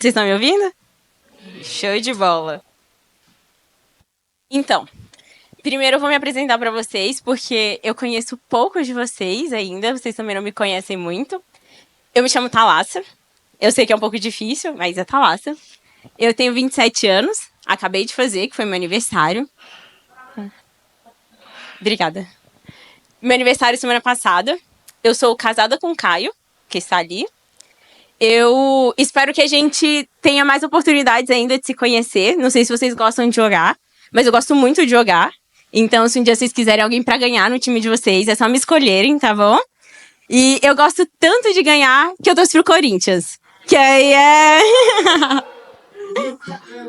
Vocês estão me ouvindo? Show de bola. Então, primeiro eu vou me apresentar para vocês, porque eu conheço pouco de vocês ainda, vocês também não me conhecem muito. Eu me chamo Thalassa, eu sei que é um pouco difícil, mas é Thalassa. Eu tenho 27 anos, acabei de fazer, que foi meu aniversário. Obrigada. Meu aniversário semana passada. Eu sou casada com o Caio, que está ali. Eu espero que a gente tenha mais oportunidades ainda de se conhecer. Não sei se vocês gostam de jogar, mas eu gosto muito de jogar. Então, se um dia vocês quiserem alguém pra ganhar no time de vocês, é só me escolherem, tá bom? E eu gosto tanto de ganhar que eu torço pro Corinthians. Que aí é...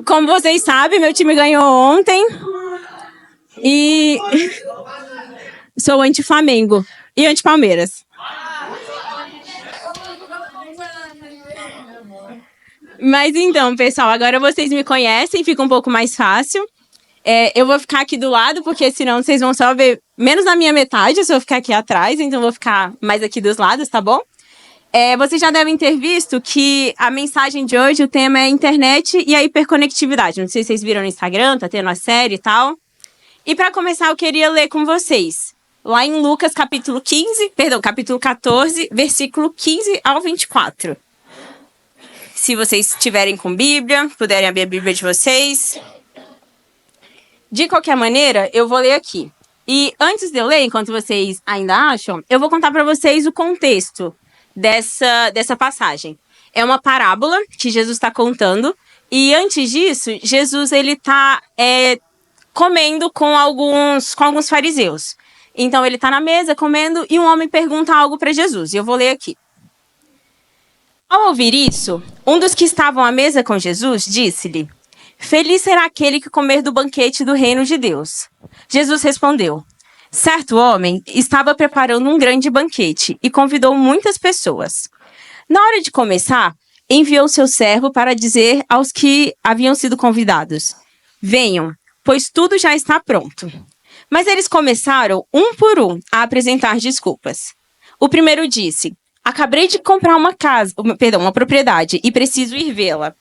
Como vocês sabem, meu time ganhou ontem. E sou anti-Flamengo e anti-Palmeiras. Mas então, pessoal, agora vocês me conhecem, fica um pouco mais fácil. Eu vou ficar aqui do lado, porque senão vocês vão só ver menos da minha metade, se eu ficar aqui atrás, então eu vou ficar mais aqui dos lados, tá bom? Vocês já devem ter visto que a mensagem de hoje, o tema é internet e a hiperconectividade. Não sei se vocês viram no Instagram, tá tendo a série e tal. E para começar, eu queria ler com vocês. Lá em Lucas, capítulo 14, versículo 15 ao 24. Se vocês estiverem com Bíblia, puderem abrir a Bíblia de vocês. De qualquer maneira, eu vou ler aqui. E antes de eu ler, enquanto vocês ainda acham, eu vou contar para vocês o contexto dessa passagem. É uma parábola que Jesus está contando. E antes disso, Jesus ele está comendo com alguns fariseus. Então ele está na mesa comendo e um homem pergunta algo para Jesus. E eu vou ler aqui. Ao ouvir isso, um dos que estavam à mesa com Jesus disse-lhe: Feliz será aquele que comer do banquete do reino de Deus. Jesus respondeu: Certo homem estava preparando um grande banquete e convidou muitas pessoas. Na hora de começar, enviou seu servo para dizer aos que haviam sido convidados: Venham, pois tudo já está pronto. Mas eles começaram, um por um, a apresentar desculpas. O primeiro disse: Acabei de comprar uma propriedade e preciso ir vê-la.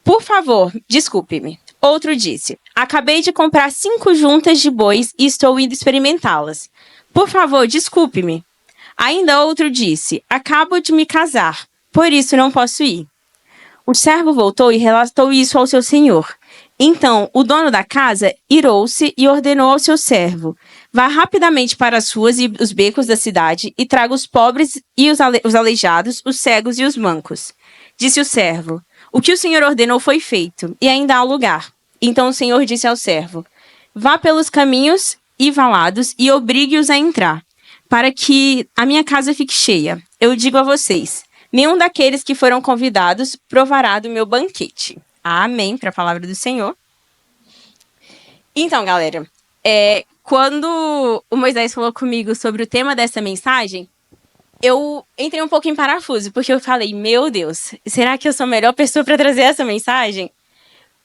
Por favor, desculpe-me. Outro disse: Acabei de comprar 5 juntas de bois e estou indo experimentá-las. Por favor, desculpe-me. Ainda outro disse: Acabo de me casar, por isso não posso ir. O servo voltou e relatou isso ao seu senhor. Então, o dono da casa irou-se e ordenou ao seu servo: Vá rapidamente para as ruas e os becos da cidade e traga os pobres e os aleijados, os cegos e os mancos. Disse o servo: O que o senhor ordenou foi feito, e ainda há lugar. Então o senhor disse ao servo: Vá pelos caminhos e valados e obrigue-os a entrar, para que a minha casa fique cheia. Eu digo a vocês: nenhum daqueles que foram convidados provará do meu banquete. Amém, para a palavra do Senhor. Então, galera, quando o Moisés falou comigo sobre o tema dessa mensagem, eu entrei um pouco em parafuso, porque eu falei: meu Deus, será que eu sou a melhor pessoa para trazer essa mensagem?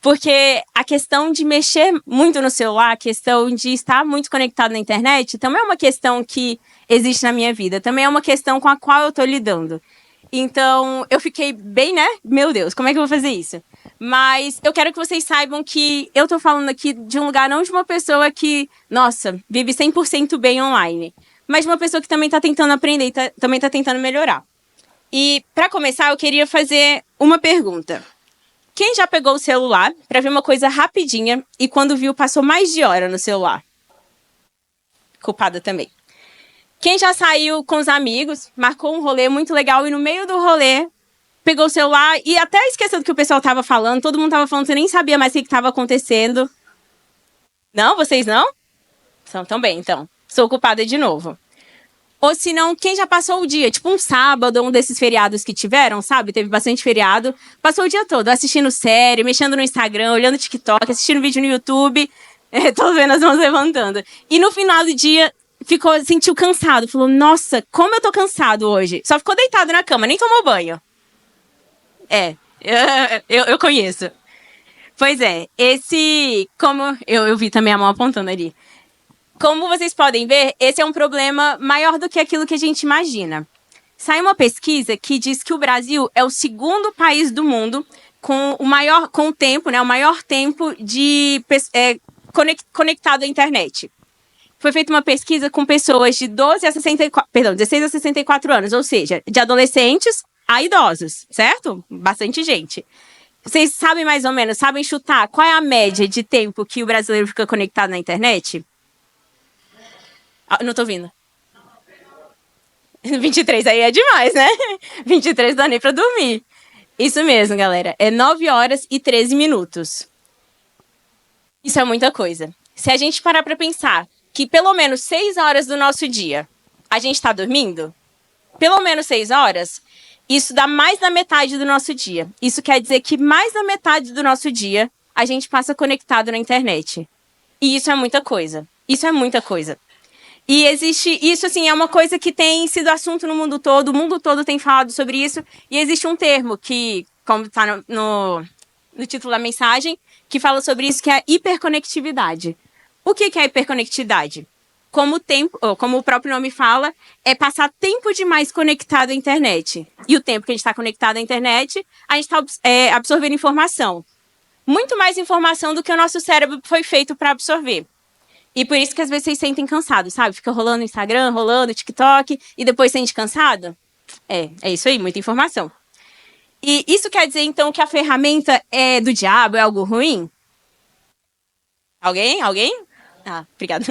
Porque a questão de mexer muito no celular, a questão de estar muito conectado na internet, também é uma questão que existe na minha vida. Também é uma questão com a qual eu estou lidando. Então, eu fiquei bem, né? Meu Deus, como é que eu vou fazer isso? Mas eu quero que vocês saibam que eu tô falando aqui de um lugar, não de uma pessoa que, nossa, vive 100% bem online, mas de uma pessoa que também tá tentando aprender e também tá tentando melhorar. E, para começar, eu queria fazer uma pergunta. Quem já pegou o celular para ver uma coisa rapidinha e quando viu passou mais de hora no celular? Culpada também. Quem já saiu com os amigos, marcou um rolê muito legal e no meio do rolê pegou o celular e até esqueceu do que o pessoal tava falando, todo mundo tava falando, você nem sabia mais o que tava acontecendo. Não? Vocês não? São também, então. Sou culpada de novo. Ou se não, quem já passou o dia, tipo um sábado, um desses feriados que tiveram, sabe? Teve bastante feriado. Passou o dia todo assistindo série, mexendo no Instagram, olhando TikTok, assistindo vídeo no YouTube. Tô vendo as mãos levantando. E no final do dia, sentiu cansado. Falou: nossa, como eu tô cansado hoje. Só ficou deitado na cama, nem tomou banho. Eu conheço. Pois é, como eu vi também a mão apontando ali. Como vocês podem ver, esse é um problema maior do que aquilo que a gente imagina. Saiu uma pesquisa que diz que o Brasil é o segundo país do mundo com o tempo, né, o maior tempo de conectado à internet. Foi feita uma pesquisa com pessoas de 16 a 64 anos, ou seja, de adolescentes a idosos, certo? Bastante gente. Vocês sabem mais ou menos, sabem chutar qual é a média de tempo que o brasileiro fica conectado na internet? Não tô ouvindo. 23 aí é demais, né? 23 dá nem pra dormir. Isso mesmo, galera. É 9 horas e 13 minutos. Isso é muita coisa. Se a gente parar pra pensar que pelo menos 6 horas do nosso dia a gente tá dormindo, pelo menos 6 horas, isso dá mais da metade do nosso dia. Isso quer dizer que mais da metade do nosso dia a gente passa conectado na internet. E isso é muita coisa. Isso é muita coisa. E existe, isso assim, é uma coisa que tem sido assunto no mundo todo, o mundo todo tem falado sobre isso, e existe um termo que, como está no título da mensagem, que fala sobre isso, que é a hiperconectividade. O que é a hiperconectividade? Como o próprio nome fala, é passar tempo demais conectado à internet. E o tempo que a gente está conectado à internet, a gente está absorvendo informação. Muito mais informação do que o nosso cérebro foi feito para absorver. E por isso que às vezes vocês sentem cansados, sabe? Fica rolando no Instagram, rolando no TikTok, e depois sente cansado? É isso aí, muita informação. E isso quer dizer, então, que a ferramenta é do diabo, é algo ruim? Alguém? Ah, obrigada.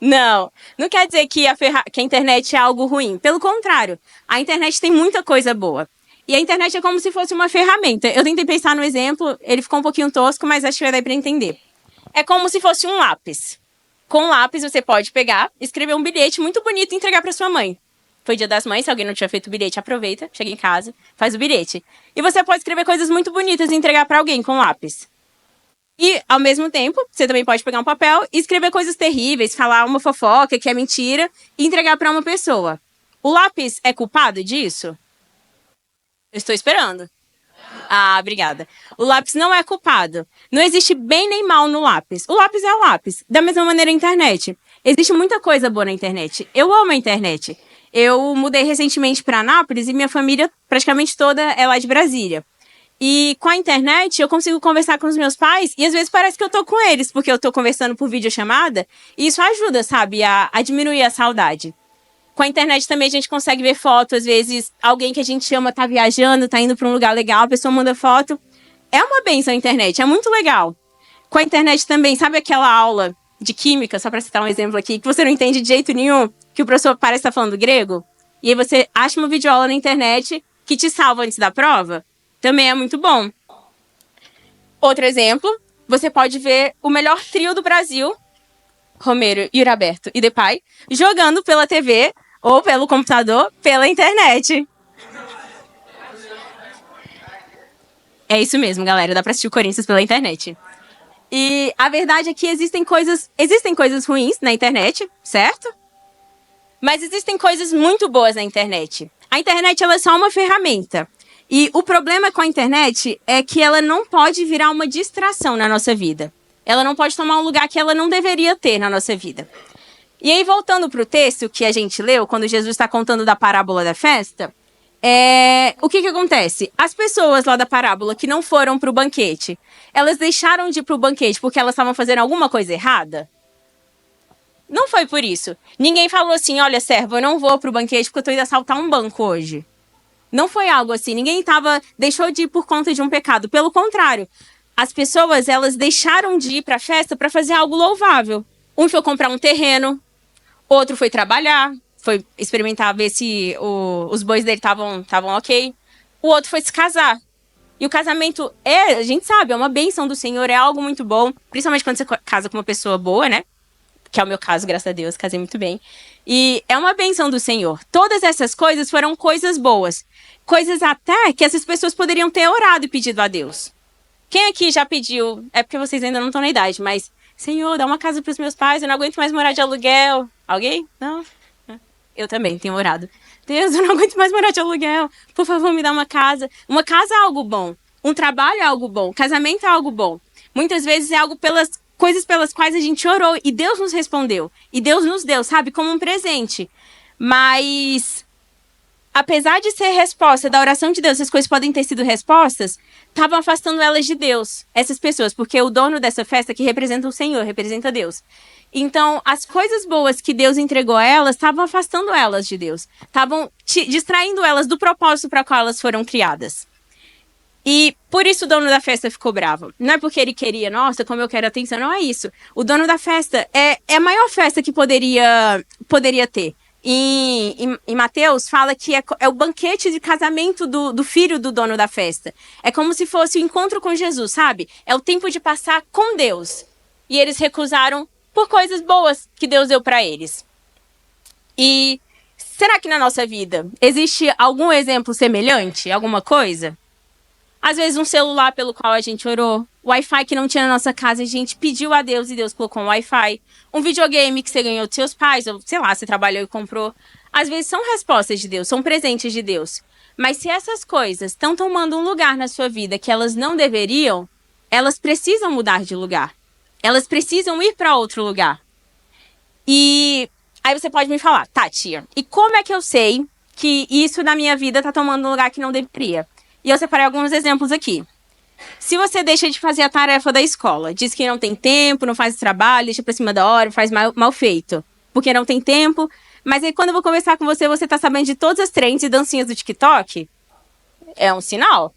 Não quer dizer que a internet é algo ruim. Pelo contrário, a internet tem muita coisa boa. E a internet é como se fosse uma ferramenta. Eu tentei pensar no exemplo, ele ficou um pouquinho tosco, mas acho que vai dar para entender. É como se fosse um lápis. Com lápis, você pode pegar, escrever um bilhete muito bonito e entregar para sua mãe. Foi Dia das Mães, se alguém não tinha feito o bilhete, aproveita, chega em casa, faz o bilhete. E você pode escrever coisas muito bonitas e entregar para alguém com lápis. E, ao mesmo tempo, você também pode pegar um papel e escrever coisas terríveis, falar uma fofoca que é mentira e entregar para uma pessoa. O lápis é culpado disso? Eu estou esperando. Ah, obrigada. O lápis não é culpado. Não existe bem nem mal no lápis. O lápis é o lápis. Da mesma maneira a internet. Existe muita coisa boa na internet. Eu amo a internet. Eu mudei recentemente para Anápolis e minha família praticamente toda é lá de Brasília. E com a internet eu consigo conversar com os meus pais e às vezes parece que eu tô com eles, porque eu tô conversando por videochamada e isso ajuda, sabe, a diminuir a saudade. Com a internet também a gente consegue ver foto, às vezes alguém que a gente ama tá viajando, tá indo para um lugar legal, a pessoa manda foto. É uma benção a internet, é muito legal. Com a internet também, sabe aquela aula de química, só para citar um exemplo aqui, que você não entende de jeito nenhum, que o professor parece estar falando grego, e aí você acha uma videoaula na internet que te salva antes da prova? Também é muito bom. Outro exemplo, você pode ver o melhor trio do Brasil, Romero, Iraberto e Depay, jogando pela TV ou pelo computador, pela internet. É isso mesmo, galera. Dá pra assistir o Corinthians pela internet. E a verdade é que existem coisas ruins na internet, certo? Mas existem coisas muito boas na internet. A internet ela é só uma ferramenta. E o problema com a internet é que ela não pode virar uma distração na nossa vida. Ela não pode tomar um lugar que ela não deveria ter na nossa vida. E aí, voltando para o texto que a gente leu, quando Jesus está contando da parábola da festa, o que acontece? As pessoas lá da parábola que não foram para o banquete, elas deixaram de ir para o banquete porque elas estavam fazendo alguma coisa errada? Não foi por isso. Ninguém falou assim, olha, servo, eu não vou para o banquete porque eu estou indo assaltar um banco hoje. Não foi algo assim. Ninguém deixou de ir por conta de um pecado. Pelo contrário, as pessoas elas deixaram de ir para a festa para fazer algo louvável. Um foi comprar um terreno, outro foi trabalhar, foi experimentar, ver se os bois dele estavam ok. O outro foi se casar. E o casamento a gente sabe, é uma bênção do Senhor, é algo muito bom. Principalmente quando você casa com uma pessoa boa, né? Que é o meu caso, graças a Deus, casei muito bem. E é uma bênção do Senhor. Todas essas coisas foram coisas boas. Coisas até que essas pessoas poderiam ter orado e pedido a Deus. Quem aqui já pediu, é porque vocês ainda não estão na idade, mas Senhor, dá uma casa para os meus pais, eu não aguento mais morar de aluguel. Alguém? Não? Eu também tenho orado. Deus, eu não aguento mais morar de aluguel. Por favor, me dá uma casa. Uma casa é algo bom. Um trabalho é algo bom. Casamento é algo bom. Muitas vezes é algo coisas pelas quais a gente orou e Deus nos respondeu. E Deus nos deu, sabe, como um presente. Mas apesar de ser resposta da oração de Deus, essas coisas podem ter sido respostas, estavam afastando elas de Deus, essas pessoas, porque o dono dessa festa que representa o Senhor, representa Deus. Então, as coisas boas que Deus entregou a elas estavam afastando elas de Deus, estavam distraindo elas do propósito para qual elas foram criadas. E por isso o dono da festa ficou bravo. Não é porque ele queria, nossa, como eu quero atenção, não é isso. O dono da festa é a maior festa que poderia ter. Em Mateus fala que é o banquete de casamento do filho do dono da festa. É como se fosse o encontro com Jesus, sabe? É o tempo de passar com Deus. E eles recusaram por coisas boas que Deus deu para eles. E será que na nossa vida existe algum exemplo semelhante? Alguma coisa? Às vezes um celular pelo qual a gente orou, Wi-Fi que não tinha na nossa casa, a gente pediu a Deus e Deus colocou um Wi-Fi. Um videogame que você ganhou dos seus pais, ou sei lá, você trabalhou e comprou. Às vezes são respostas de Deus, são presentes de Deus. Mas se essas coisas estão tomando um lugar na sua vida que elas não deveriam, elas precisam mudar de lugar. Elas precisam ir para outro lugar. E aí você pode me falar, tá, tia, e como é que eu sei que isso na minha vida tá tomando um lugar que não deveria? E eu separei alguns exemplos aqui. Se você deixa de fazer a tarefa da escola, diz que não tem tempo, não faz o trabalho, deixa pra cima da hora, faz mal feito, porque não tem tempo. Mas aí quando eu vou conversar com você, você tá sabendo de todas as trends e dancinhas do TikTok? É um sinal.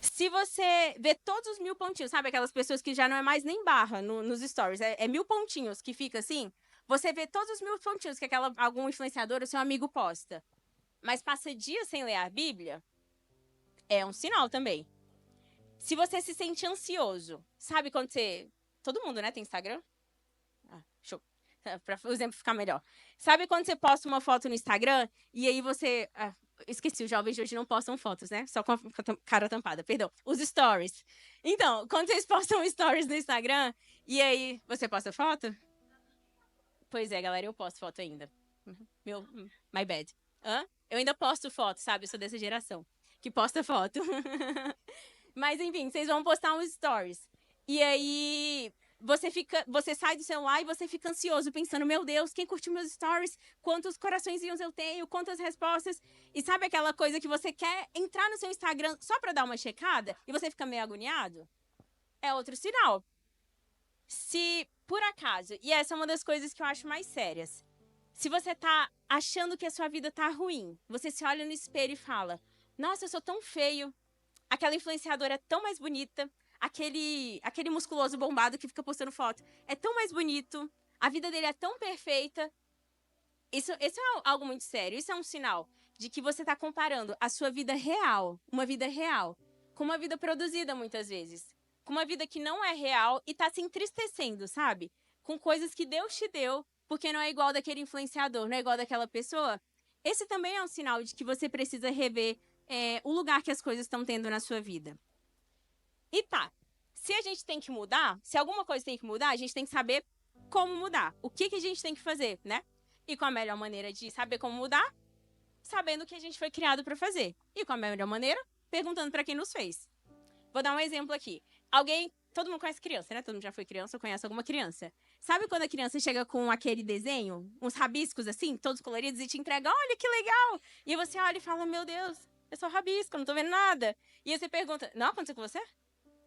Se você vê todos os 1000 pontinhos, sabe aquelas pessoas que já não é mais nem barra nos stories, é 1000 pontinhos que fica assim, você vê todos os 1000 pontinhos que algum influenciador ou seu amigo posta, mas passa dias sem ler a Bíblia, é um sinal também. Se você se sente ansioso, sabe quando você... Todo mundo, né, tem Instagram? Show. Para o exemplo ficar melhor. Sabe quando você posta uma foto no Instagram e aí você... esqueci, os jovens de hoje não postam fotos, né? Só com a cara tampada, perdão. Os stories. Então, quando vocês postam stories no Instagram e aí você posta foto? Pois é, galera, eu posto foto ainda. My bad. Eu ainda posto foto, sabe? Eu sou dessa geração que posta foto. Mas enfim, vocês vão postar uns stories. E aí você sai do celular e você fica ansioso, pensando, meu Deus, quem curtiu meus stories? Quantos coraçõezinhos eu tenho? Quantas respostas? E sabe aquela coisa que você quer entrar no seu Instagram só pra dar uma checada? E você fica meio agoniado? É outro sinal. Se, por acaso, e essa é uma das coisas que eu acho mais sérias, se você tá achando que a sua vida tá ruim, você se olha no espelho e fala, nossa, eu sou tão feio, aquela influenciadora é tão mais bonita, aquele musculoso bombado que fica postando foto é tão mais bonito, a vida dele é tão perfeita. Isso é algo muito sério, isso é um sinal de que você tá comparando a sua vida real, uma vida real, com uma vida produzida muitas vezes, com uma vida que não é real e tá se entristecendo, sabe? Com coisas que Deus te deu, porque não é igual daquele influenciador, não é igual daquela pessoa. Esse também é um sinal de que você precisa rever o lugar que as coisas estão tendo na sua vida. E tá, se a gente tem que mudar, se alguma coisa tem que mudar, a gente tem que saber como mudar. O que a gente tem que fazer, né? E qual a melhor maneira de saber como mudar? Sabendo o que a gente foi criado para fazer. E qual a melhor maneira? Perguntando para quem nos fez. Vou dar um exemplo aqui. Todo mundo conhece criança, né? Todo mundo já foi criança ou conhece alguma criança. Sabe quando a criança chega com aquele desenho, uns rabiscos assim, todos coloridos, e te entrega, olha que legal! E você olha e fala, meu Deus, é só rabisco, não tô vendo nada. E aí você pergunta, não aconteceu com você?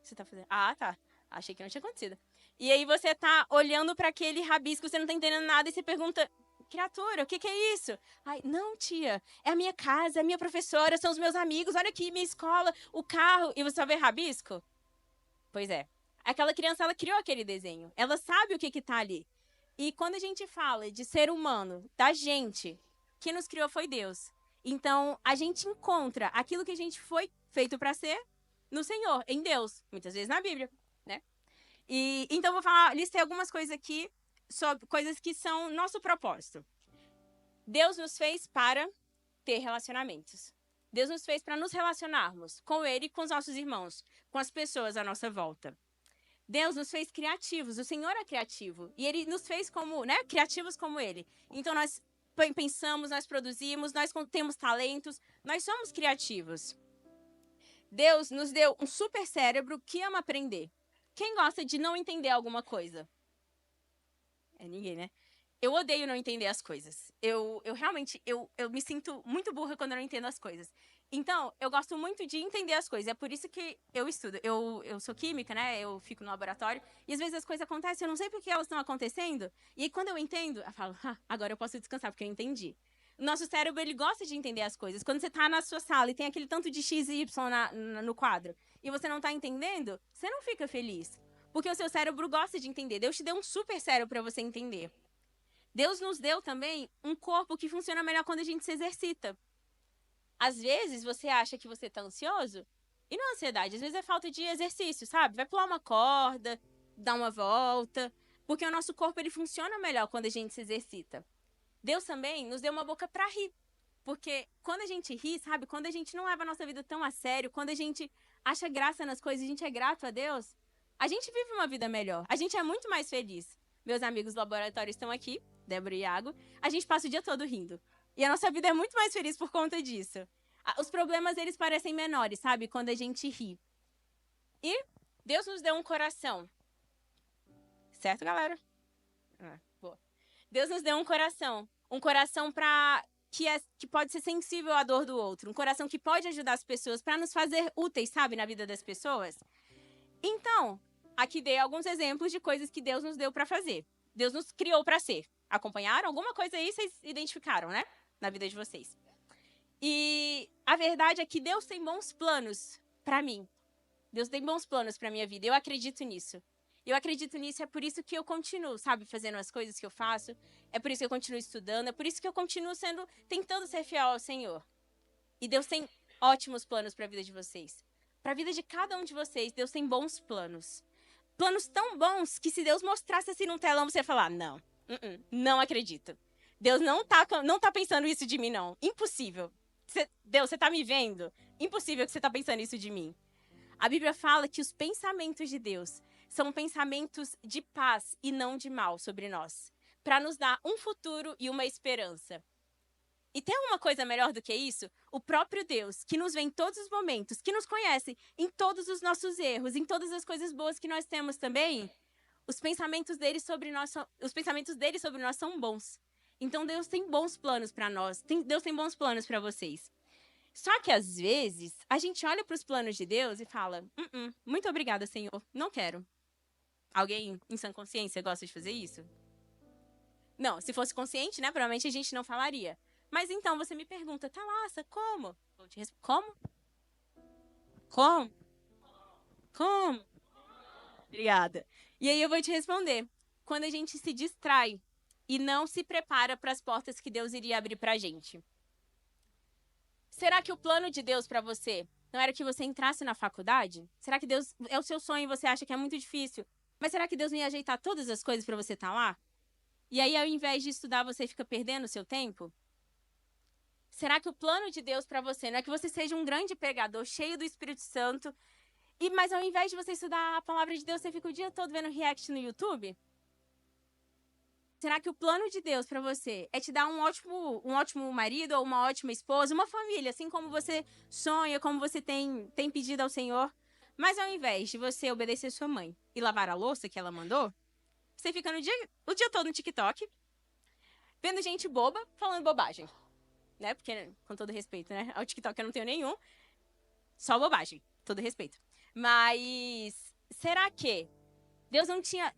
Você tá fazendo, tá. Achei que não tinha acontecido. E aí você tá olhando para aquele rabisco, você não tá entendendo nada, e você pergunta, criatura, o que é isso? Ai, não, tia, é a minha casa, é a minha professora, são os meus amigos, olha aqui, minha escola, o carro, e você só vê rabisco? Pois é. Aquela criança, ela criou aquele desenho, ela sabe o que tá ali. E quando a gente fala de ser humano, da gente, quem nos criou foi Deus. Então, a gente encontra aquilo que a gente foi feito para ser no Senhor, em Deus, muitas vezes na Bíblia, né? E então vou listei algumas coisas aqui sobre coisas que são nosso propósito. Deus nos fez para ter relacionamentos. Deus nos fez para nos relacionarmos com Ele e com os nossos irmãos, com as pessoas à nossa volta. Deus nos fez criativos, o Senhor é criativo. E Ele nos fez como, né, criativos como Ele. Então nós pensamos, nós produzimos, nós temos talentos, nós somos criativos. Deus nos deu um super cérebro que ama aprender. Quem gosta de não entender alguma coisa? É ninguém, né? Eu odeio não entender as coisas. Eu realmente, eu me sinto muito burra quando eu não entendo as coisas. Então, eu gosto muito de entender as coisas. É por isso que eu estudo. Eu sou química, né? Eu fico no laboratório. E às vezes as coisas acontecem, eu não sei por que elas estão acontecendo. E aí, quando eu entendo, eu falo, agora eu posso descansar, porque eu entendi. O nosso cérebro, ele gosta de entender as coisas. Quando você tá na sua sala e tem aquele tanto de X e Y no quadro, e você não tá entendendo, você não fica feliz. Porque o seu cérebro gosta de entender. Deus te deu um super cérebro para você entender. Deus nos deu também um corpo que funciona melhor quando a gente se exercita. Às vezes você acha que você tá ansioso, e não é ansiedade, às vezes é falta de exercício, sabe? Vai pular uma corda, dar uma volta, porque o nosso corpo ele funciona melhor quando a gente se exercita. Deus também nos deu uma boca para rir, porque quando a gente ri, sabe? Quando a gente não leva a nossa vida tão a sério, quando a gente acha graça nas coisas, a gente é grato a Deus, a gente vive uma vida melhor, a gente é muito mais feliz. Meus amigos do laboratório estão aqui, Débora e Iago, a gente passa o dia todo rindo. E a nossa vida é muito mais feliz por conta disso. Os problemas, eles parecem menores, sabe? Quando a gente ri. E Deus nos deu um coração. Certo, galera? Boa. Deus nos deu um coração. Um coração que pode ser sensível à dor do outro. Um coração que pode ajudar as pessoas para nos fazer úteis, sabe? Na vida das pessoas. Então, aqui dei alguns exemplos de coisas que Deus nos deu para fazer. Deus nos criou para ser. Acompanharam? Alguma coisa aí vocês identificaram, né? Na vida de vocês. E a verdade é que Deus tem bons planos para mim. Deus tem bons planos para minha vida. Eu acredito nisso. Eu acredito nisso, é por isso que eu continuo, sabe, fazendo as coisas que eu faço. É por isso que eu continuo estudando, é por isso que eu continuo tentando ser fiel ao Senhor. E Deus tem ótimos planos para a vida de vocês. Para a vida de cada um de vocês, Deus tem bons planos. Planos tão bons que se Deus mostrasse assim num telão, você ia falar, não, não acredito. Deus não tá pensando isso de mim, não. Impossível. Deus, você tá me vendo? Impossível que você tá pensando isso de mim. A Bíblia fala que os pensamentos de Deus são pensamentos de paz e não de mal sobre nós, para nos dar um futuro e uma esperança. E tem alguma coisa melhor do que isso? O próprio Deus, que nos vê em todos os momentos, que nos conhece em todos os nossos erros, em todas as coisas boas que nós temos também. Os pensamentos dele sobre nós são bons. Então Deus tem bons planos para nós. Deus tem bons planos para vocês. Só que às vezes a gente olha para os planos de Deus e fala: muito obrigada, Senhor, não quero. Alguém em sã consciência gosta de fazer isso? Não, se fosse consciente, né? Provavelmente a gente não falaria. Mas então você me pergunta, Thalassa, como? Como? Como? Como? Obrigada. E aí eu vou te responder. Quando a gente se distrai e não se prepara para as portas que Deus iria abrir para a gente. Será que o plano de Deus para você não era que você entrasse na faculdade? Será que Deus é o seu sonho e você acha que é muito difícil? Mas será que Deus não ia ajeitar todas as coisas para você estar lá? E aí, ao invés de estudar, você fica perdendo o seu tempo? Será que o plano de Deus para você não é que você seja um grande pregador, cheio do Espírito Santo, mas ao invés de você estudar a palavra de Deus, você fica o dia todo vendo react no YouTube? Será que o plano de Deus para você é te dar um ótimo marido ou uma ótima esposa, uma família, assim como você sonha, como você tem pedido ao Senhor? Mas ao invés de você obedecer sua mãe e lavar a louça que ela mandou, você fica o dia todo no TikTok, vendo gente boba falando bobagem. Né? Porque, com todo respeito, né? Ao TikTok eu não tenho nenhum. Só bobagem. Todo respeito. Mas será que Deus não tinha.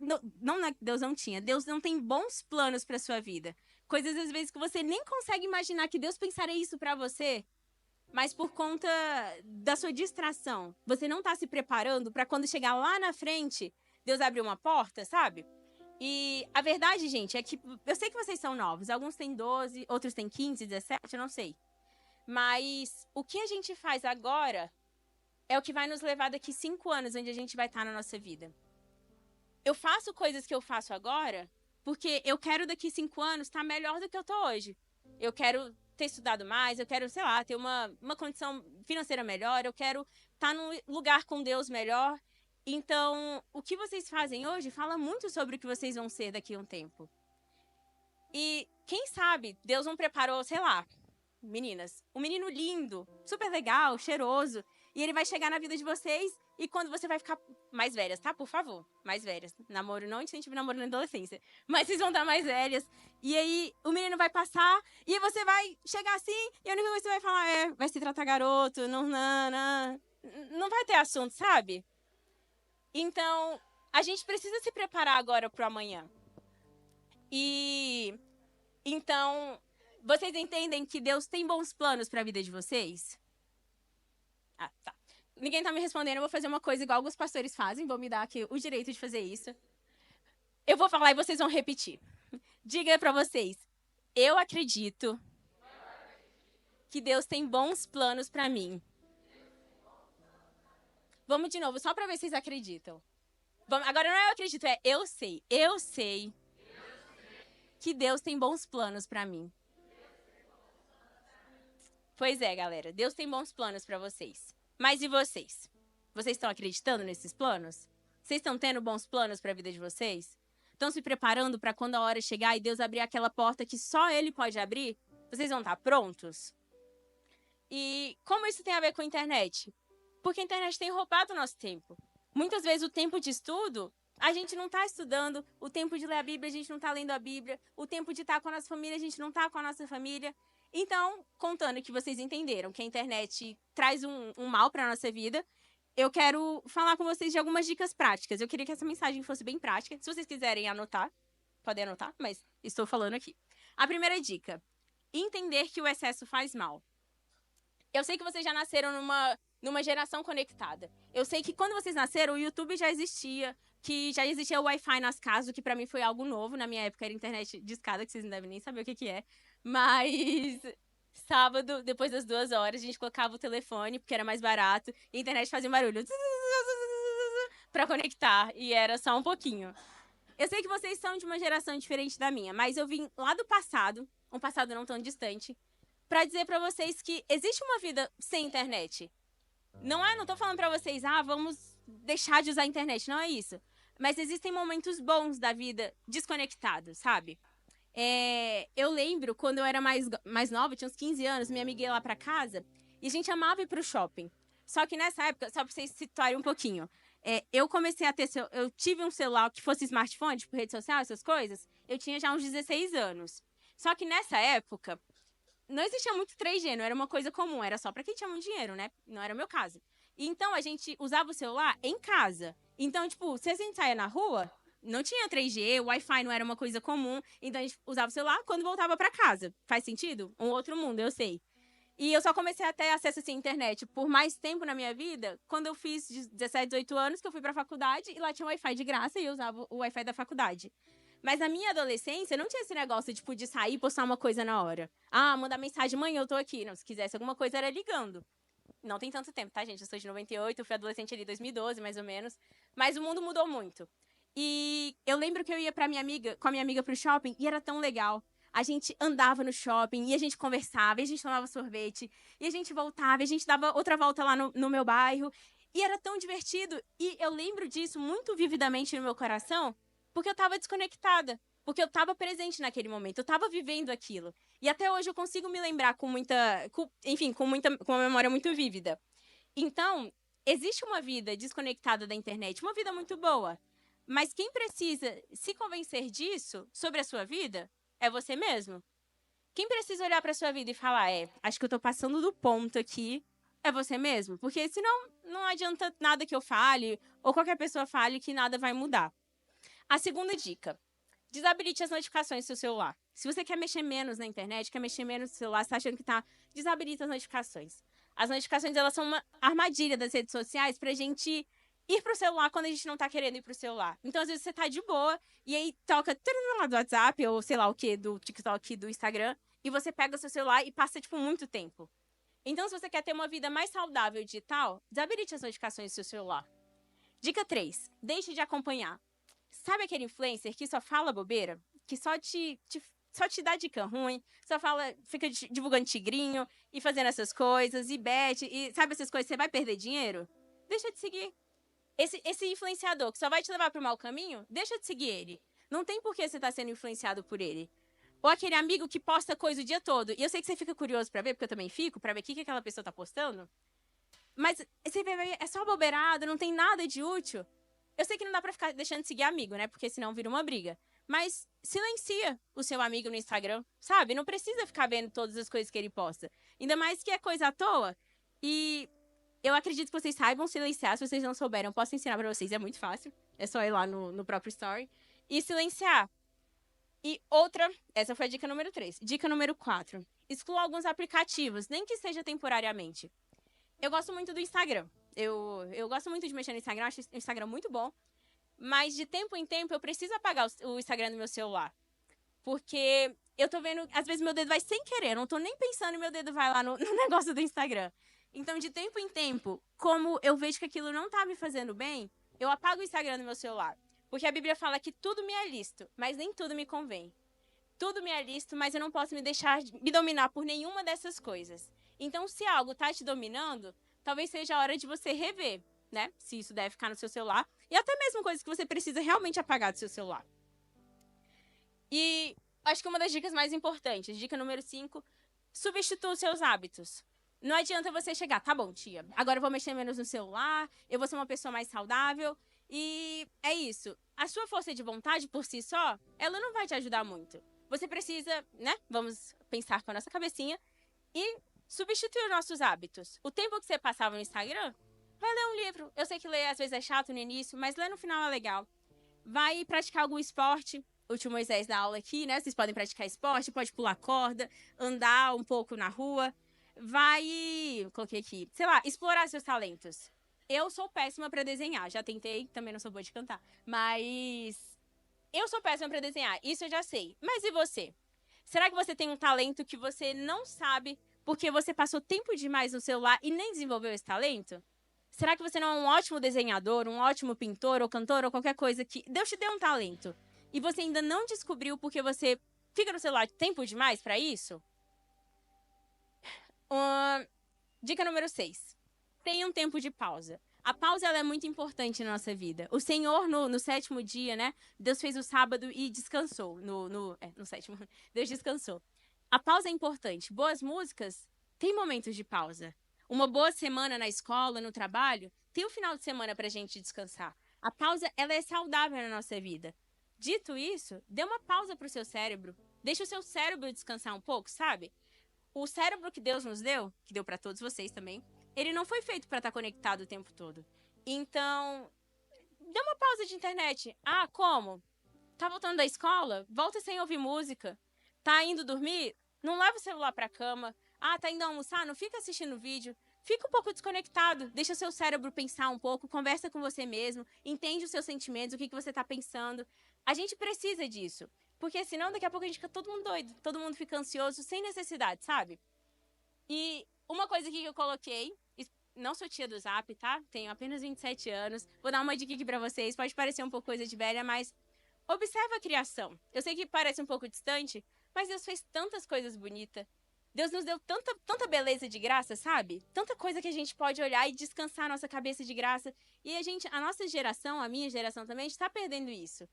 Deus não tinha. Deus não tem bons planos para sua vida. Coisas às vezes que você nem consegue imaginar que Deus pensaria isso para você. Mas por conta da sua distração, você não tá se preparando para quando chegar lá na frente, Deus abrir uma porta, sabe? E a verdade, gente, é que eu sei que vocês são novos. Alguns têm 12, outros têm 15, 17, eu não sei. Mas o que a gente faz agora é o que vai nos levar daqui 5 anos, onde a gente vai estar na nossa vida. Eu faço coisas que eu faço agora porque eu quero daqui 5 anos estar melhor do que eu tô hoje. Eu quero ter estudado mais, eu quero, sei lá, ter uma condição financeira melhor, eu quero estar num lugar com Deus melhor. Então, o que vocês fazem hoje fala muito sobre o que vocês vão ser daqui a um tempo. E quem sabe Deus não preparou, sei lá, meninas, um menino lindo, super legal, cheiroso, E ele vai chegar na vida de vocês e quando você vai ficar mais velhas, tá? Por favor, mais velhas. Namoro, não incentive namoro na adolescência. Mas vocês vão estar mais velhas. E aí o menino vai passar e aí você vai chegar assim e a única coisa que você vai falar é vai se tratar garoto, não vai ter assunto, sabe? Então, a gente precisa se preparar agora pro amanhã. E então, vocês entendem que Deus tem bons planos para a vida de vocês? Ah, tá. Ninguém tá me respondendo, eu vou fazer uma coisa igual alguns pastores fazem, vou me dar aqui o direito de fazer isso. Eu vou falar e vocês vão repetir. Diga para vocês, eu acredito que Deus tem bons planos para mim. Vamos de novo, só para ver se vocês acreditam. Agora não é eu acredito, é eu sei. Eu sei que Deus tem bons planos para mim. Pois é, galera, Deus tem bons planos para vocês. Mas e vocês? Vocês estão acreditando nesses planos? Vocês estão tendo bons planos para a vida de vocês? Estão se preparando para quando a hora chegar e Deus abrir aquela porta que só Ele pode abrir? Vocês vão estar prontos? E como isso tem a ver com a internet? Porque a internet tem roubado o nosso tempo. Muitas vezes o tempo de estudo, a gente não está estudando. O tempo de ler a Bíblia, a gente não está lendo a Bíblia. O tempo de estar com a nossa família, a gente não está com a nossa família. Então, contando que vocês entenderam que a internet traz um mal para a nossa vida, eu quero falar com vocês de algumas dicas práticas. Eu queria que essa mensagem fosse bem prática. Se vocês quiserem anotar, podem anotar, mas estou falando aqui. A primeira dica, entender que o excesso faz mal. Eu sei que vocês já nasceram numa geração conectada. Eu sei que quando vocês nasceram, o YouTube já existia, que já existia o Wi-Fi nas casas, o que pra mim foi algo novo. Na minha época era internet discada, que vocês não devem nem saber o que é. Mas sábado, depois das 2 horas, a gente colocava o telefone, porque era mais barato, e a internet fazia um barulho pra conectar, e era só um pouquinho. Eu sei que vocês são de uma geração diferente da minha, mas eu vim lá do passado, um passado não tão distante, pra dizer pra vocês que existe uma vida sem internet. Não tô falando pra vocês, vamos deixar de usar a internet, não é isso. Mas existem momentos bons da vida desconectados, sabe? Eu lembro quando eu era mais nova, tinha uns 15 anos, minha amiga ia lá pra casa e a gente amava ir pro shopping. Só que nessa época, só pra vocês se situarem um pouquinho, eu comecei a ter. Eu tive um celular que fosse smartphone, tipo rede social, essas coisas, eu tinha já uns 16 anos. Só que nessa época, não existia muito 3G, não era uma coisa comum, era só pra quem tinha muito dinheiro, né? Não era o meu caso. Então a gente usava o celular em casa. Então, tipo, se a gente saía na rua, não tinha 3G, o Wi-Fi não era uma coisa comum, então a gente usava o celular quando voltava pra casa. Faz sentido? Um outro mundo, eu sei. E eu só comecei a ter acesso assim, à internet por mais tempo na minha vida, quando eu fiz 17, 18 anos, que eu fui pra faculdade, e lá tinha Wi-Fi de graça e eu usava o Wi-Fi da faculdade. Mas na minha adolescência, não tinha esse negócio, tipo, de sair e postar uma coisa na hora. Mandar mensagem, mãe, eu tô aqui. Não, se quisesse alguma coisa, era ligando. Não tem tanto tempo, tá, gente? Eu sou de 98, eu fui adolescente ali em 2012, mais ou menos. Mas o mundo mudou muito. E eu lembro que eu ia com a minha amiga pro shopping, e era tão legal. A gente andava no shopping, e a gente conversava, e a gente tomava sorvete, e a gente voltava, e a gente dava outra volta lá no meu bairro. E era tão divertido. E eu lembro disso muito vividamente no meu coração, porque eu tava desconectada. Porque eu tava presente naquele momento, eu tava vivendo aquilo. E até hoje eu consigo me lembrar com uma memória muito vívida. Então, existe uma vida desconectada da internet, uma vida muito boa. Mas quem precisa se convencer disso sobre a sua vida é você mesmo. Quem precisa olhar para sua vida e falar, acho que eu tô passando do ponto aqui, é você mesmo. Porque senão não adianta nada que eu fale, ou qualquer pessoa fale que nada vai mudar. A segunda dica, desabilite as notificações do seu celular. Se você quer mexer menos na internet, quer mexer menos no celular, você tá achando que tá, desabilita as notificações. As notificações, elas são uma armadilha das redes sociais pra gente ir pro celular quando a gente não tá querendo ir pro celular. Então, às vezes, você tá de boa e aí toca lá do WhatsApp ou sei lá o que, do TikTok, do Instagram, e você pega o seu celular e passa, tipo, muito tempo. Então, se você quer ter uma vida mais saudável digital, desabilite as notificações do seu celular. Dica 3. Deixe de acompanhar. Sabe aquele influencer que só fala bobeira? Que só te dá dica ruim, fica divulgando tigrinho e fazendo essas coisas, e bet, e sabe essas coisas, você vai perder dinheiro? Deixa de seguir. Esse influenciador que só vai te levar pro mau caminho, deixa de seguir ele. Não tem por que você tá sendo influenciado por ele. Ou aquele amigo que posta coisa o dia todo, e eu sei que você fica curioso pra ver, porque eu também fico, pra ver o que aquela pessoa tá postando. Mas você vê, é só bobeirada, não tem nada de útil. Eu sei que não dá pra ficar deixando de seguir amigo, né? Porque senão vira uma briga. Mas silencia o seu amigo no Instagram, sabe? Não precisa ficar vendo todas as coisas que ele posta. Ainda mais que é coisa à toa. E eu acredito que vocês saibam silenciar. Se vocês não souberem, eu posso ensinar pra vocês. É muito fácil. É só ir lá no próprio story. E silenciar. E outra, essa foi a dica número 3. Dica número 4. Exclua alguns aplicativos, nem que seja temporariamente. Eu gosto muito do Instagram. Eu gosto muito de mexer no Instagram, acho o Instagram muito bom. Mas de tempo em tempo eu preciso apagar o Instagram do meu celular. Porque eu tô vendo, às vezes meu dedo vai sem querer, eu não tô nem pensando e meu dedo vai lá no negócio do Instagram. Então, de tempo em tempo, como eu vejo que aquilo não tá me fazendo bem, eu apago o Instagram do meu celular. Porque a Bíblia fala que tudo me é lícito, mas nem tudo me convém. Tudo me é lícito, mas eu não posso me deixar me dominar por nenhuma dessas coisas. Então, se algo tá te dominando, talvez seja a hora de você rever, né? Se isso deve ficar no seu celular. E até mesmo coisas que você precisa realmente apagar do seu celular. E acho que uma das dicas mais importantes, dica número 5, substitua os seus hábitos. Não adianta você chegar, tá bom, tia, agora eu vou mexer menos no celular, eu vou ser uma pessoa mais saudável. E é isso. A sua força de vontade por si só, ela não vai te ajudar muito. Você precisa, né? Vamos pensar com a nossa cabecinha e substituir os nossos hábitos. O tempo que você passava no Instagram, vai ler um livro. Eu sei que ler às vezes é chato no início, mas ler no final é legal. Vai praticar algum esporte. O tio Moisés dá aula aqui, né? Vocês podem praticar esporte, pode pular corda, andar um pouco na rua. Vai, coloquei aqui, sei lá, explorar seus talentos. Eu sou péssima pra desenhar, já tentei, também não sou boa de cantar, mas eu sou péssima pra desenhar, isso eu já sei. Mas e você? Será que você tem um talento que você não sabe porque você passou tempo demais no celular e nem desenvolveu esse talento? Será que você não é um ótimo desenhador, um ótimo pintor ou cantor ou qualquer coisa que Deus te deu um talento e você ainda não descobriu porque você fica no celular tempo demais pra isso? Dica número 6. Tenha um tempo de pausa. A pausa ela é muito importante na nossa vida. O Senhor, no sétimo dia, né? Deus fez o sábado e descansou. No sétimo, Deus descansou. A pausa é importante. Boas músicas têm momentos de pausa. Uma boa semana na escola, no trabalho, tem um final de semana pra gente descansar. A pausa, ela é saudável na nossa vida. Dito isso, dê uma pausa pro seu cérebro. Deixa o seu cérebro descansar um pouco, sabe? O cérebro que Deus nos deu, que deu pra todos vocês também, ele não foi feito pra estar conectado o tempo todo. Então, dê uma pausa de internet. Ah, como? Tá voltando da escola? Volta sem ouvir música. Tá indo dormir? Não leva o celular pra cama. Ah, tá indo almoçar? Não fica assistindo vídeo. Fica um pouco desconectado. Deixa seu cérebro pensar um pouco. Conversa com você mesmo. Entende os seus sentimentos, o que você tá pensando. A gente precisa disso. Porque senão, daqui a pouco a gente fica todo mundo doido. Todo mundo fica ansioso sem necessidade, sabe? E uma coisa aqui que eu coloquei, não sou tia do Zap, tá? Tenho apenas 27 anos. Vou dar uma dica aqui pra vocês. Pode parecer um pouco coisa de velha, mas observa a criação. Eu sei que parece um pouco distante, mas Deus fez tantas coisas bonitas. Deus nos deu tanta beleza de graça, sabe? Tanta coisa que a gente pode olhar e descansar a nossa cabeça de graça. E a nossa geração, a minha geração também, está perdendo isso.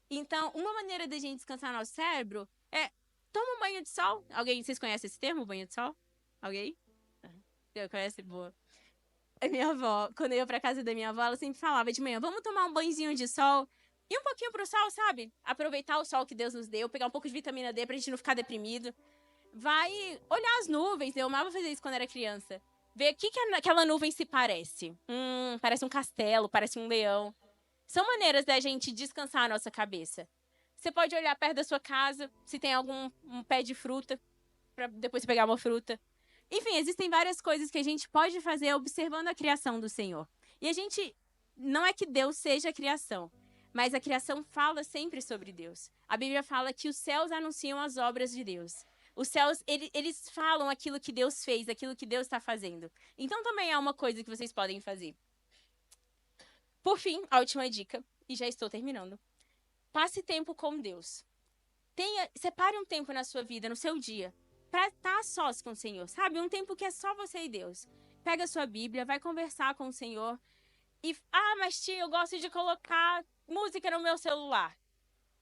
Então, uma maneira da gente descansar nosso cérebro é toma um banho de sol. Vocês conhecem esse termo, banho de sol? Alguém? Eu conheço? Boa. A minha avó, quando eu ia pra casa da minha avó, ela sempre falava de manhã, vamos tomar um banhozinho de sol. E um pouquinho pro sol, sabe? Aproveitar o sol que Deus nos deu, pegar um pouco de vitamina D pra gente não ficar deprimido. Vai olhar as nuvens, eu amava fazer isso quando era criança. Ver o que aquela nuvem se parece. Parece um castelo, parece um leão. São maneiras da gente descansar a nossa cabeça. Você pode olhar perto da sua casa, se tem um pé de fruta, pra depois você pegar uma fruta. Enfim, existem várias coisas que a gente pode fazer observando a criação do Senhor. E a gente, não é que Deus seja a criação, mas a criação fala sempre sobre Deus. A Bíblia fala que os céus anunciam as obras de Deus. Os céus, eles falam aquilo que Deus fez, aquilo que Deus está fazendo. Então também é uma coisa que vocês podem fazer. Por fim, a última dica, e já estou terminando. Passe tempo com Deus. Separe um tempo na sua vida, no seu dia, para estar sós com o Senhor, sabe? Um tempo que é só você e Deus. Pega a sua Bíblia, vai conversar com o Senhor e... mas tia, eu gosto de colocar música no meu celular.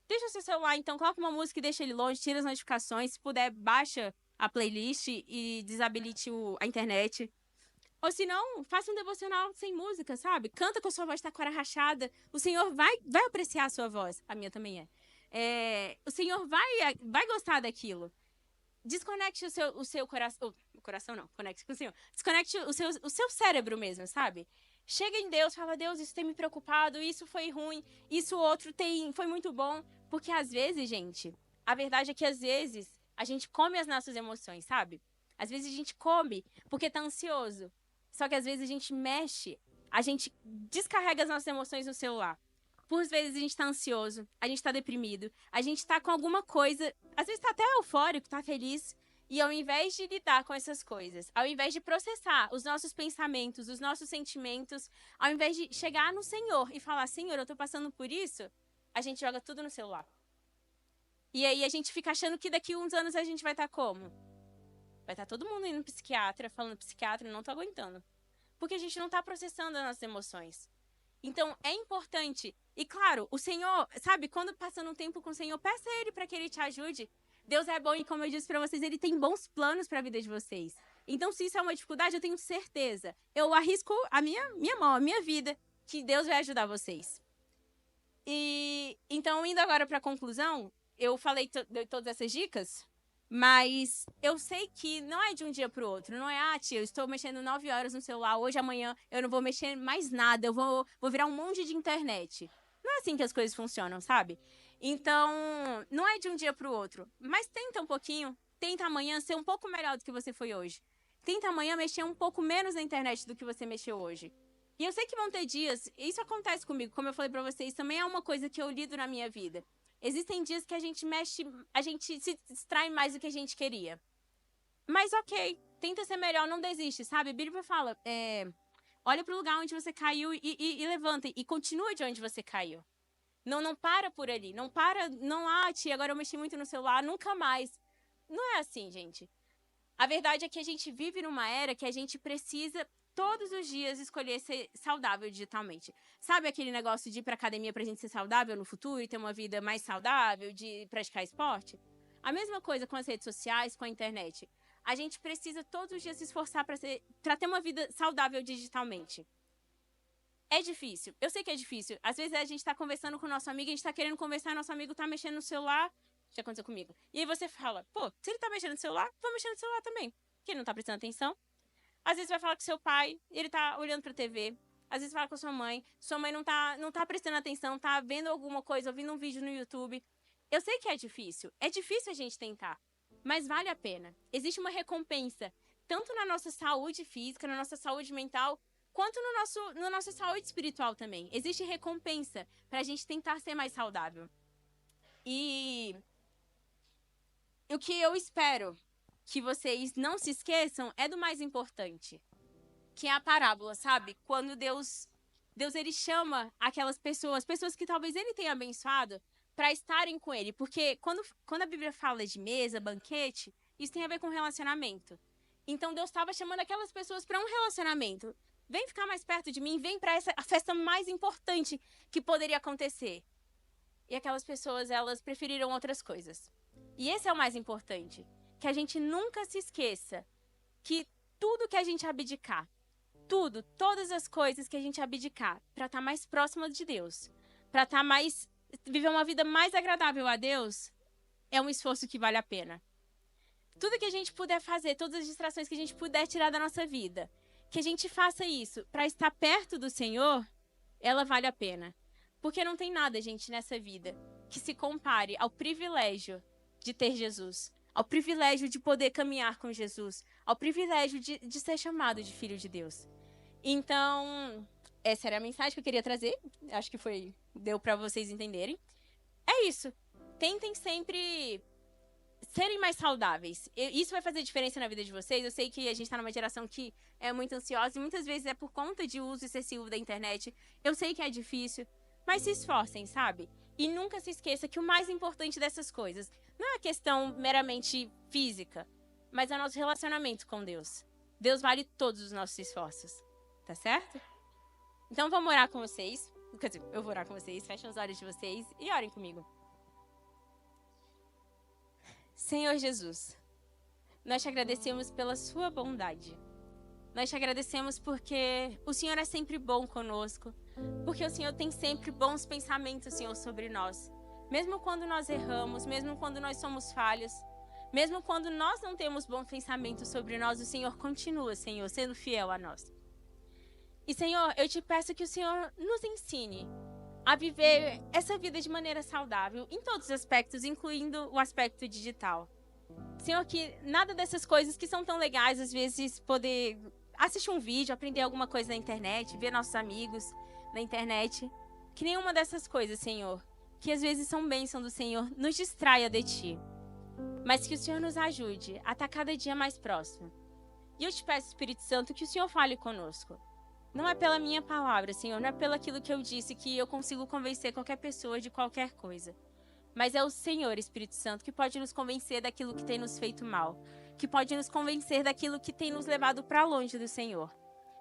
Deixa o seu celular, então, coloca uma música e deixa ele longe, tira as notificações. Se puder, baixa a playlist e desabilite a internet. Ou se não, faça um devocional sem música, sabe? Canta com a sua voz taquara rachada. O Senhor vai apreciar a sua voz. A minha também é. O Senhor vai gostar daquilo. Desconecte o seu coração. O coração não, conecte com o Senhor. Desconecte o seu cérebro mesmo, sabe? Chega em Deus, fala, Deus, isso tem me preocupado, isso foi ruim, isso outro foi muito bom. Porque às vezes, gente, a verdade é que às vezes a gente come as nossas emoções, sabe? Às vezes a gente come porque tá ansioso. Só que às vezes a gente mexe, a gente descarrega as nossas emoções no celular. Por vezes a gente tá ansioso, a gente tá deprimido, a gente tá com alguma coisa, às vezes tá até eufórico, tá feliz. E ao invés de lidar com essas coisas, ao invés de processar os nossos pensamentos, os nossos sentimentos, ao invés de chegar no Senhor e falar, Senhor, eu tô passando por isso, a gente joga tudo no celular. E aí a gente fica achando que daqui a uns anos a gente vai estar como? Vai estar todo mundo indo no psiquiatra, falando psiquiatra, não tô aguentando. Porque a gente não tá processando as nossas emoções. Então, é importante. E claro, o Senhor, sabe, quando passando um tempo com o Senhor, peça a Ele para que Ele te ajude. Deus é bom e, como eu disse para vocês, Ele tem bons planos para a vida de vocês. Então, se isso é uma dificuldade, eu tenho certeza. Eu arrisco a minha mão, a minha vida, que Deus vai ajudar vocês. E então, indo agora para a conclusão, eu falei todas essas dicas, mas eu sei que não é de um dia para o outro. Não é, tia, eu estou mexendo 9 horas no celular, hoje, amanhã, eu não vou mexer mais nada, eu vou virar um monte de internet. Não é assim que as coisas funcionam, sabe? Então, não é de um dia para o outro. Mas tenta um pouquinho, tenta amanhã ser um pouco melhor do que você foi hoje. Tenta amanhã mexer um pouco menos na internet do que você mexeu hoje. E eu sei que vão ter dias, isso acontece comigo, como eu falei pra vocês, também é uma coisa que eu lido na minha vida. Existem dias que a gente mexe, a gente se distrai mais do que a gente queria. Mas ok, tenta ser melhor, não desiste, sabe? A Bíblia fala, olha pro lugar onde você caiu e levanta, e continua de onde você caiu. Não para por ali, não para, não, tia, agora eu mexi muito no celular, nunca mais. Não é assim, gente. A verdade é que a gente vive numa era que a gente precisa todos os dias escolher ser saudável digitalmente. Sabe aquele negócio de ir pra academia pra gente ser saudável no futuro e ter uma vida mais saudável, de praticar esporte? A mesma coisa com as redes sociais, com a internet. A gente precisa todos os dias se esforçar pra ter uma vida saudável digitalmente. É difícil. Eu sei que é difícil. Às vezes a gente tá conversando com o nosso amigo, a gente tá querendo conversar, nosso amigo tá mexendo no celular. Já aconteceu comigo. E aí você fala, pô, se ele tá mexendo no celular, vou mexer no celular também. Porque ele não tá prestando atenção. Às vezes vai falar com seu pai, ele tá olhando pra TV. Às vezes fala com sua mãe não tá prestando atenção, tá vendo alguma coisa, ouvindo um vídeo no YouTube. Eu sei que é difícil a gente tentar, mas vale a pena. Existe uma recompensa, tanto na nossa saúde física, na nossa saúde mental, quanto na nossa saúde espiritual também. Existe recompensa pra gente tentar ser mais saudável. E o que eu espero que vocês não se esqueçam é do mais importante, que é a parábola, sabe? Quando Deus ele chama aquelas pessoas que talvez ele tenha abençoado para estarem com ele, porque quando a Bíblia fala de mesa, banquete, isso tem a ver com relacionamento. Então Deus estava chamando aquelas pessoas para um relacionamento. Vem ficar mais perto de mim, vem para a festa mais importante que poderia acontecer. E aquelas pessoas, elas preferiram outras coisas. E esse é o mais importante, que a gente nunca se esqueça que tudo que a gente abdicar, todas as coisas que a gente abdicar para estar mais próxima de Deus, para estar viver uma vida mais agradável a Deus, é um esforço que vale a pena. Tudo que a gente puder fazer, todas as distrações que a gente puder tirar da nossa vida, que a gente faça isso para estar perto do Senhor, ela vale a pena. Porque não tem nada, gente, nessa vida que se compare ao privilégio de ter Jesus, ao privilégio de poder caminhar com Jesus, ao privilégio de ser chamado de filho de Deus. Então, essa era a mensagem que eu queria trazer. Acho que deu para vocês entenderem. É isso. Tentem sempre serem mais saudáveis. Isso vai fazer diferença na vida de vocês. Eu sei que a gente tá numa geração que é muito ansiosa e muitas vezes é por conta de uso excessivo da internet. Eu sei que é difícil, mas se esforcem, sabe? E nunca se esqueça que o mais importante dessas coisas não é a questão meramente física, mas é o nosso relacionamento com Deus. Deus vale todos os nossos esforços, tá certo? Então vamos orar com vocês. Quer dizer, eu vou orar com vocês, fechem os olhos de vocês e orem comigo. Senhor Jesus, nós te agradecemos pela sua bondade. Nós te agradecemos porque o Senhor é sempre bom conosco, porque o Senhor tem sempre bons pensamentos, Senhor, sobre nós. Mesmo quando nós erramos, mesmo quando nós somos falhos, mesmo quando nós não temos bons pensamentos sobre nós, o Senhor continua, Senhor, sendo fiel a nós. E, Senhor, eu te peço que o Senhor nos ensine a viver essa vida de maneira saudável, em todos os aspectos, incluindo o aspecto digital. Senhor, que nada dessas coisas que são tão legais, às vezes, poder assistir um vídeo, aprender alguma coisa na internet, ver nossos amigos na internet, que nenhuma dessas coisas, Senhor, que às vezes são bênção do Senhor, nos distraia de Ti. Mas que o Senhor nos ajude a estar cada dia mais próximo. E eu te peço, Espírito Santo, que o Senhor fale conosco. Não é pela minha palavra, Senhor, não é pelo aquilo que eu disse que eu consigo convencer qualquer pessoa de qualquer coisa. Mas é o Senhor, Espírito Santo, que pode nos convencer daquilo que tem nos feito mal, que pode nos convencer daquilo que tem nos levado para longe do Senhor.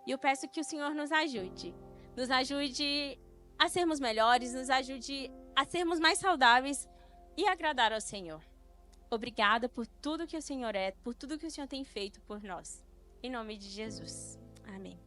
E eu peço que o Senhor nos ajude a sermos melhores, nos ajude a sermos mais saudáveis e agradar ao Senhor. Obrigada por tudo que o Senhor é, por tudo que o Senhor tem feito por nós. Em nome de Jesus. Amém.